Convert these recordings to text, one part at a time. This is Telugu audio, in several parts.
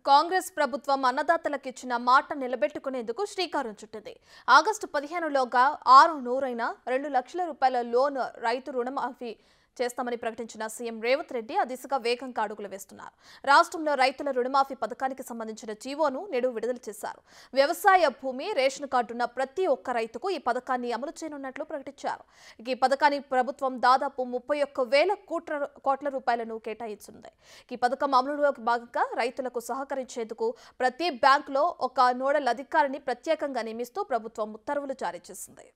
కాంగ్రెస్ ప్రభుత్వం అన్నదాతలకు ఇచ్చిన మాట నిలబెట్టుకునేందుకు శ్రీకారం చుట్టింది. ఆగస్టు 15లోగా 6 లక్షల రూపాయల లోన్ రైతు రుణమాఫీ చేస్తామని ప్రకటించిన సీఎం రేవంత్ రెడ్డి ఆ దిశగా వేగంగా అడుగులు వేస్తున్నారు. రాష్ట్రంలో రైతుల రుణమాఫీ పథకానికి సంబంధించిన జీవోను నేడు విడుదల చేశారు. వ్యవసాయ భూమి, రేషన్ కార్డున్న ప్రతి ఒక్క రైతుకు ఈ పథకాన్ని అమలు చేయనున్నట్లు ప్రకటించారు. ఈ పథకానికి ప్రభుత్వం దాదాపు 31,000 కోట్ల రూపాయలను కేటాయించింది. ఈ పథకం అమలులోకి భాగంగా రైతులకు సహకరించేందుకు ప్రతి బ్యాంకులో ఒక నోడల్ అధికారిని ప్రత్యేకంగా నియమిస్తూ ప్రభుత్వం ఉత్తర్వులు జారీ చేసింది.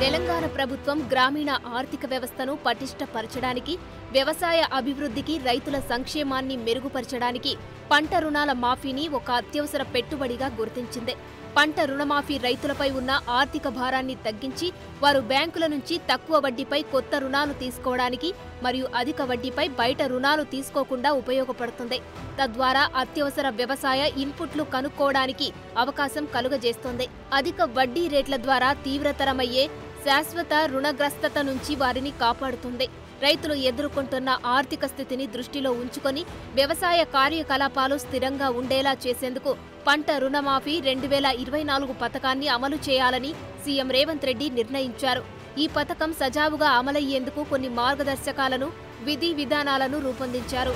తెలంగాణ ప్రభుత్వం గ్రామీణ ఆర్థిక వ్యవస్థను పటిష్టపరచడానికి, వ్యవసాయ అభివృద్ధికి, రైతుల సంక్షేమాన్ని మెరుగుపరచడానికి పంట రుణాల మాఫీని ఒక అత్యవసర పెట్టుబడిగా గుర్తించింది. పంట రుణమాఫీ రైతులపై ఉన్న ఆర్థిక భారాన్ని తగ్గించి వారు బ్యాంకుల నుంచి తక్కువ వడ్డీపై కొత్త రుణాలు తీసుకోవడానికి మరియు అధిక వడ్డీపై బయట రుణాలు తీసుకోకుండా ఉపయోగపడుతుంది. తద్వారా అత్యవసర వ్యవసాయ ఇన్పుట్లు కనుక్కోవడానికి అవకాశం కలుగజేస్తోంది. అధిక వడ్డీ రేట్ల ద్వారా తీవ్రతరమయ్యే శాశ్వత రుణగ్రస్తత నుంచి వారిని కాపాడుతుంది. రైతులు ఎదుర్కొంటున్న ఆర్థిక స్థితిని దృష్టిలో ఉంచుకొని వ్యవసాయ కార్యకలాపాలు స్థిరంగా ఉండేలా చేసేందుకు పంట రుణమాఫీ 2024 పథకాన్ని అమలు చేయాలని సీఎం రేవంత్ రెడ్డి నిర్ణయించారు. ఈ పథకం సజావుగా అమలయ్యేందుకు కొన్ని మార్గదర్శకాలను, విధి విధానాలను రూపొందించారు.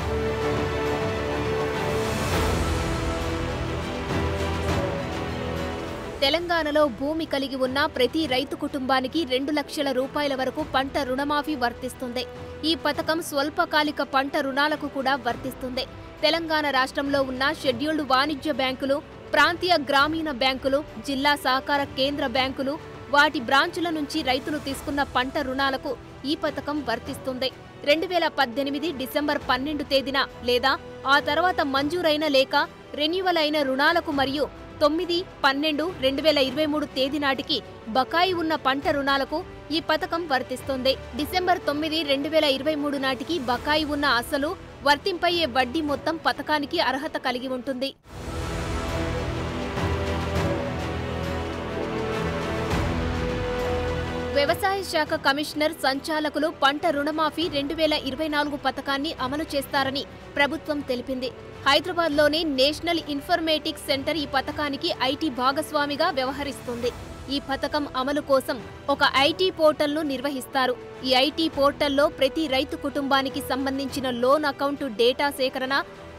తెలంగాణలో భూమి కలిగి ఉన్న ప్రతి రైతు కుటుంబానికి 2 లక్షల రూపాయల వరకు పంట రుణమాఫీ వర్తిస్తుంది. ఈ పథకం స్వల్పకాలిక పంట రుణాలకు కూడా వర్తిస్తుంది. తెలంగాణ రాష్ట్రంలో ఉన్న షెడ్యూల్డ్ వాణిజ్య బ్యాంకులు, ప్రాంతీయ గ్రామీణ బ్యాంకులు, జిల్లా సహకార కేంద్ర బ్యాంకులు, వాటి బ్రాంచుల నుంచి రైతులు తీసుకున్న పంట రుణాలకు ఈ పథకం వర్తిస్తుంది. 2018 డిసెంబర్ 12 తేదీన లేదా ఆ తర్వాత మంజూరైన లేక రెన్యువల్ అయిన రుణాలకు మరియు 9/12/2023 తేదీ నాటికి బకాయి ఉన్న పంట రుణాలకు ఈ పథకం వర్తిస్తుంది. డిసెంబర్ 9, 2023 నాటికి బకాయి ఉన్న అసలు, వర్తింపయ్యే వడ్డీ మొత్తం పథకానికి అర్హత కలిగి ఉంటుంది. వ్యవసాయ శాఖ కమిషనర్ సంచాలకులు పంట రుణమాఫీ 2024 పథకాన్ని అమలు చేస్తారని ప్రభుత్వం తెలిపింది. హైదరాబాద్లోని నేషనల్ ఇన్ఫర్మేటిక్స్ సెంటర్ ఈ పథకానికి ఐటీ భాగస్వామిగా వ్యవహరిస్తుంది. ఈ పథకం అమలు కోసం ఒక ఐటీ పోర్టల్ను నిర్వహిస్తారు. ఈ ఐటీ పోర్టల్లో ప్రతి రైతు కుటుంబానికి సంబంధించిన లోన్ అకౌంట్ డేటా సేకరణ,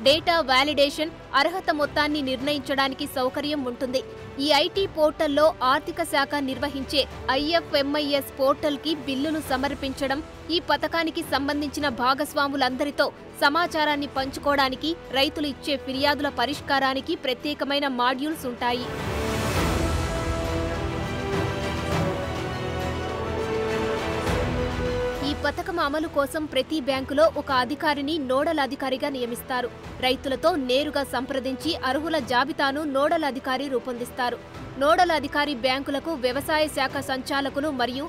డేటా వాలిడేషన్, అర్హత మొత్తాన్ని నిర్ణయించడానికి సౌకర్యం ఉంటుంది. ఈ ఐటీ పోర్టల్లో ఆర్థిక శాఖ నిర్వహించే IFMIS పోర్టల్కి బిల్లులు సమర్పించడం, ఈ పథకానికి సంబంధించిన భాగస్వాములందరితో సమాచారాన్ని పంచుకోవడానికి, రైతులు ఇచ్చే ఫిర్యాదుల పరిష్కారానికి ప్రత్యేకమైన మాడ్యూల్స్ ఉంటాయి. ఈ పథకం అమలు కోసం ప్రతి బ్యాంకులో ఒక అధికారిని నోడల్ అధికారిగా నియమిస్తారు. రైతులతో నేరుగా సంప్రదించి అర్హుల జాబితాను నోడల్ అధికారి రూపొందిస్తారు. నోడల్ అధికారి బ్యాంకులకు వ్యవసాయ శాఖ సంచాలకులు మరియు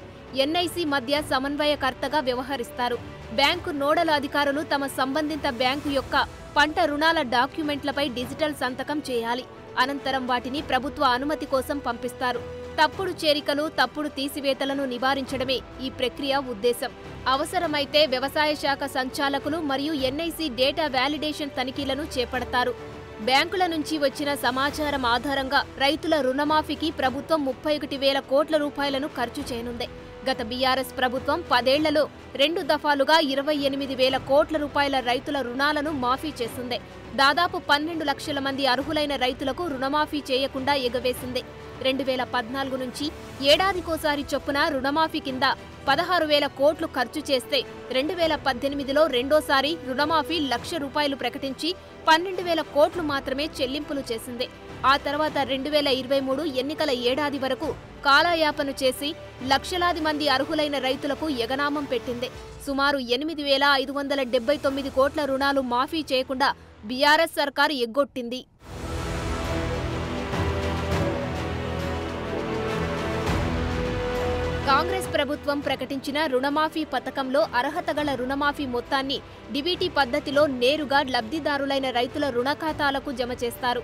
NIC మధ్య సమన్వయకర్తగా వ్యవహరిస్తారు. బ్యాంకు నోడల్ అధికారులు తమ సంబంధిత బ్యాంకు యొక్క పంట రుణాల డాక్యుమెంట్లపై డిజిటల్ సంతకం చేయాలి. అనంతరం వాటిని ప్రభుత్వ అనుమతి కోసం పంపిస్తారు. తప్పుడు చేరికలు, తప్పుడు తీసివేతలను నివారించడమే ఈ ప్రక్రియ ఉద్దేశం. అవసరమైతే వ్యవసాయ శాఖ సంచాలకులు మరియు NIC డేటా వాలిడేషన్ తనిఖీలను చేపడతారు. బ్యాంకుల నుంచి వచ్చిన సమాచారం ఆధారంగా రైతుల రుణమాఫీకి ప్రభుత్వం 31,000 కోట్ల రూపాయలను ఖర్చు చేయనుంది. గత బీఆర్ఎస్ ప్రభుత్వం 10 ఏళ్లలో 2 దఫాలుగా 28,000 కోట్ల రూపాయల రైతుల రుణాలను మాఫీ చేసింది. దాదాపు 12 లక్షల మంది అర్హులైన రైతులకు రుణమాఫీ చేయకుండా ఎగవేసింది. 2014 నుంచి ఏడాదికోసారి చొప్పున రుణమాఫీ కింద 16,000 కోట్లు ఖర్చు చేస్తే 2018లో రెండోసారి రుణమాఫీ 1,00,000 రూపాయలు ప్రకటించి 12,000 కోట్లు మాత్రమే చెల్లింపులు చేసింది. ఆ తర్వాత 2023 ఎన్నికల ఏడాది వరకు కాలయాపన చేసి లక్షలాది మంది అర్హులైన రైతులకు ఎగనామం పెట్టింది. సుమారు 8,579 కోట్ల రుణాలు మాఫీ చేయకుండా బీఆర్ఎస్ సర్కారు ఎగ్గొట్టింది. కాంగ్రెస్ ప్రభుత్వం ప్రకటించిన రుణమాఫీ పథకంలో అర్హత గల రుణమాఫీ మొత్తాన్ని డిబిటీ పద్ధతిలో నేరుగా లబ్ధిదారులైన రైతుల రుణ ఖాతాలకు జమ చేస్తారు.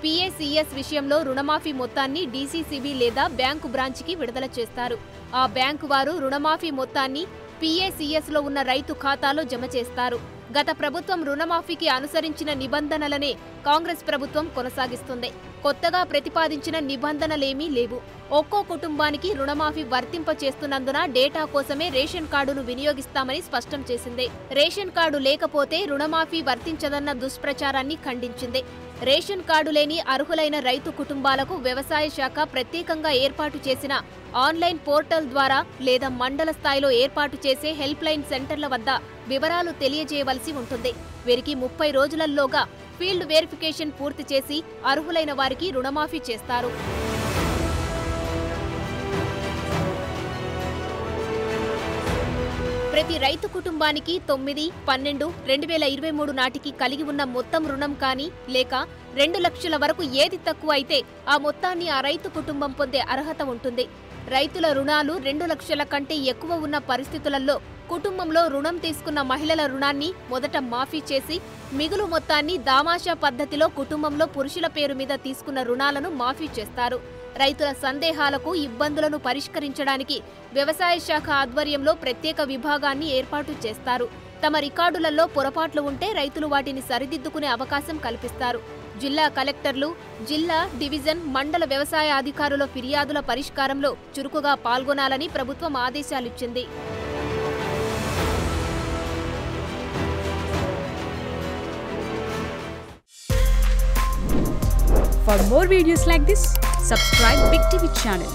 PACS విషయంలో రుణమాఫీ మొత్తాన్ని DCCB లేదా బ్యాంకు బ్రాంచ్కి విడుదల చేస్తారు. ఆ బ్యాంకు వారు రుణమాఫీ మొత్తాన్ని PACSలో ఉన్న రైతు ఖాతాలో జమ చేస్తారు. గత ప్రభుత్వం రుణమాఫీకి అనుసరించిన నిబంధనలనే కాంగ్రెస్ ప్రభుత్వం కొనసాగిస్తుంది. కొత్తగా ప్రతిపాదించిన నిబంధనలేమీ లేవు. ఒక్కో కుటుంబానికి రుణమాఫీ వర్తింప చేస్తున్నందున డేటా కోసమే రేషన్ కార్డును వినియోగిస్తామని స్పష్టం చేసింది. రేషన్ కార్డు లేకపోతే రుణమాఫీ వర్తించదన్న దుష్ప్రచారాన్ని ఖండించింది. రేషన్ కార్డు లేని అర్హులైన రైతు కుటుంబాలకు వ్యవసాయ శాఖ ప్రత్యేకంగా ఏర్పాటు చేసిన ఆన్లైన్ పోర్టల్ ద్వారా లేదా మండల స్థాయిలో ఏర్పాటు చేసే హెల్ప్ లైన్ సెంటర్ల వద్ద వివరాలు తెలియజేయవలసి ఉంటుంది. వీరికి 30 రోజులలోగా ఫీల్డ్ వెరిఫికేషన్ పూర్తి చేసి అర్హులైన వారికి రుణమాఫీ చేస్తారు. ప్రతి రైతు కుటుంబానికి 9/12/2023 నాటికి కలిగి ఉన్న మొత్తం రుణం కానీ లేక 2 లక్షల వరకు ఏది తక్కువ అయితే ఆ మొత్తాన్ని ఆ రైతు కుటుంబం పొందే అర్హత ఉంటుంది. రైతుల రుణాలు 2 లక్షల కంటే ఎక్కువ ఉన్న పరిస్థితులలో కుటుంబంలో రుణం తీసుకున్న మహిళల రుణాన్ని మొదట మాఫీ చేసి మిగులు మొత్తాన్ని దామాషా పద్ధతిలో కుటుంబంలో పురుషుల పేరు మీద తీసుకున్న రుణాలను మాఫీ చేస్తారు. రైతుల సందేహాలకు, ఇబ్బందులను పరిష్కరించడానికి వ్యవసాయ శాఖ ఆధ్వర్యంలో ప్రత్యేక విభాగాన్ని ఏర్పాటు చేస్తారు. తమ రికార్డులలో పొరపాట్లు ఉంటే రైతులు వాటిని సరిదిద్దుకునే అవకాశం కల్పిస్తారు. జిల్లా కలెక్టర్లు, జిల్లా, డివిజన్, మండల వ్యవసాయ అధికారుల ఫిర్యాదుల పరిష్కారంలో చురుకుగా పాల్గొనాలని ప్రభుత్వం ఆదేశాలిచ్చింది. For more videos like this, subscribe Big TV channel.